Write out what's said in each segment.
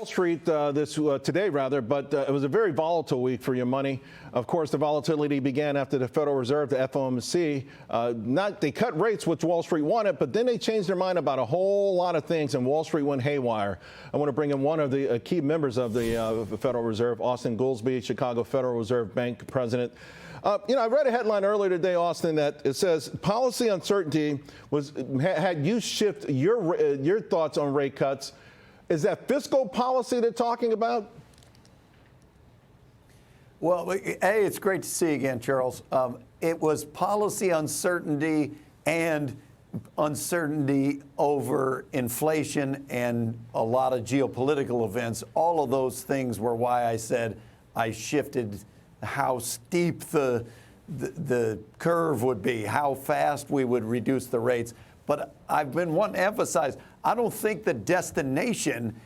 Wall Street today, but it was a very volatile week for your money. Of course, the volatility began after the Federal Reserve, the FOMC, they cut rates, which Wall Street wanted, but then they changed their mind about a whole lot of things, and Wall Street went haywire. I want to bring in one of the key members of the Federal Reserve, Austan Goolsbee, Chicago Federal Reserve Bank president. I read a headline earlier today, Austin, that it says policy uncertainty had you shift your thoughts on rate cuts. Is that fiscal policy they're talking about? Well, A, it's great to see you again, Charles. It was policy uncertainty and uncertainty over inflation and a lot of geopolitical events. All of those things were why I said I shifted how steep the curve would be, how fast we would reduce the rates. But I've been wanting to emphasize, I don't think the destination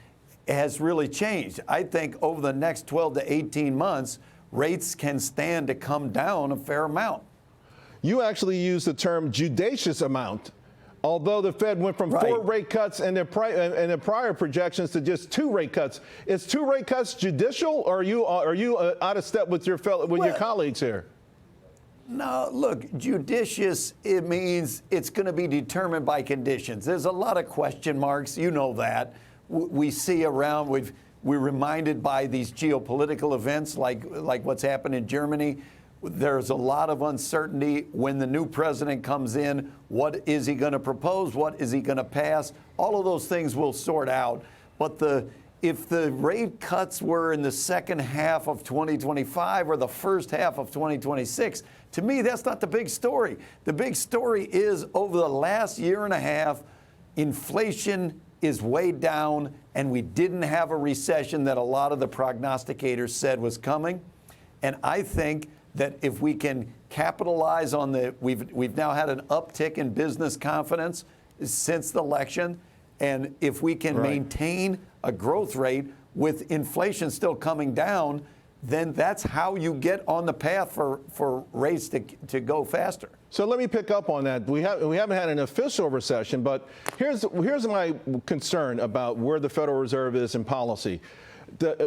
has really changed. I think over the next 12 to 18 months, rates can stand to come down a fair amount. You actually used the term judicious amount. Although the Fed went from 4 rate cuts in their prior projections to just 2 rate cuts, is 2 rate cuts judicial, or are you out of step with your colleagues here? No, look, judicious, it means it's going to be determined by conditions. There's a lot of question marks. You know that. We see around, we're reminded by these geopolitical events like what's happened in Germany. There's a lot of uncertainty when the new president comes in. What is he going to propose? What is he going to pass? All of those things we'll sort out. But if the rate cuts were in the second half of 2025 or the first half of 2026, to me, that's not the big story. The big story is over the last year and a half, inflation is way down, and we didn't have a recession that a lot of the prognosticators said was coming. And I think that if we can capitalize on we've now had an uptick in business confidence since the election, and if we can maintain a growth rate with inflation still coming down, then that's how you get on the path for rates to go faster. So let me pick up on that. We haven't had an official recession, but here's my concern about where the Federal Reserve is in policy.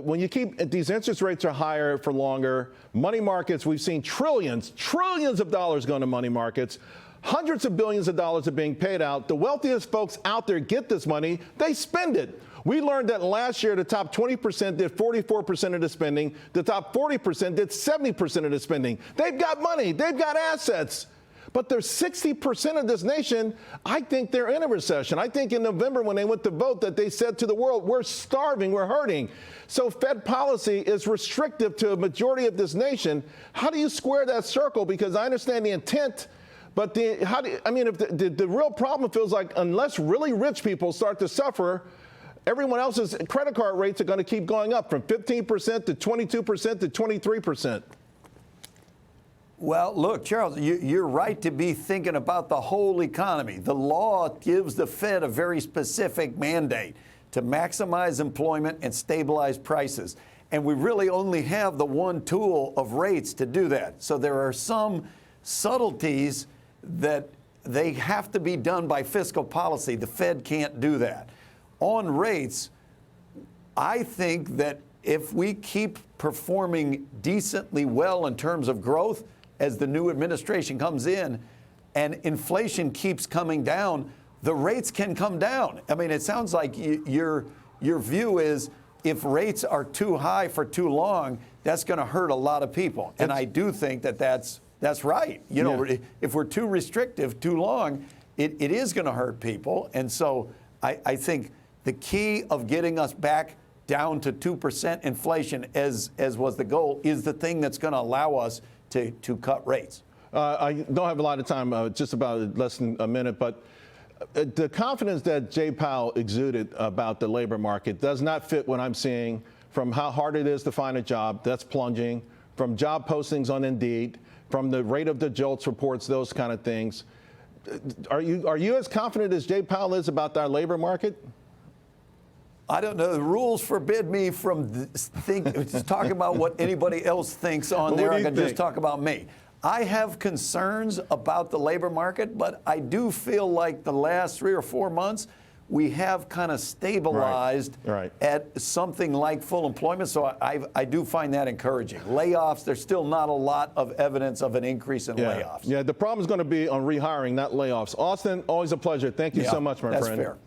When you keep these interest rates are higher for longer, money markets, we've seen trillions of dollars going to money markets. Hundreds of billions of dollars are being paid out. The wealthiest folks out there get this money. They spend it. We learned that last year the top 20% did 44% of the spending. The top 40% did 70% of the spending. They've got money. They've got assets. But there's 60% of this nation, I think they're in a recession. I think in November when they went to vote that they said to the world, we're starving, we're hurting. So Fed policy is restrictive to a majority of this nation. How do you square that circle? Because I understand the intent, but if the real problem feels like unless really rich people start to suffer, everyone else's credit card rates are going to keep going up from 15% to 22% to 23%. Well, look, Charles, you're right to be thinking about the whole economy. The law gives the Fed a very specific mandate to maximize employment and stabilize prices. And we really only have the one tool of rates to do that. So there are some subtleties that they have to be done by fiscal policy. The Fed can't do that. On rates, I think that if we keep performing decently well in terms of growth, as the new administration comes in and inflation keeps coming down, the rates can come down. I mean, it sounds like your view is if rates are too high for too long, that's going to hurt a lot of people. And I do think that that's right. You know, if we're too restrictive too long, it is going to hurt people. And so I think the key of getting us back down to 2% inflation, as was the goal, is the thing that's going to allow us to cut rates. I don't have a lot of time, just about less than a minute, but the confidence that Jay Powell exuded about the labor market does not fit what I'm seeing from how hard it is to find a job, that's plunging, from job postings on Indeed, from the rate of the JOLTS reports, those kind of things. Are you as confident as Jay Powell is about our labor market? I don't know. The rules forbid me from talking about what anybody else thinks on there. I can just talk about me. I have concerns about the labor market, but I do feel like the last 3 or 4 months we have kind of stabilized Right. at something like full employment. So I do find that encouraging. Layoffs, there's still not a lot of evidence of an increase in layoffs. Yeah, the problem is going to be on rehiring, not layoffs. Austin, always a pleasure. Thank you so much, my friend. That's fair.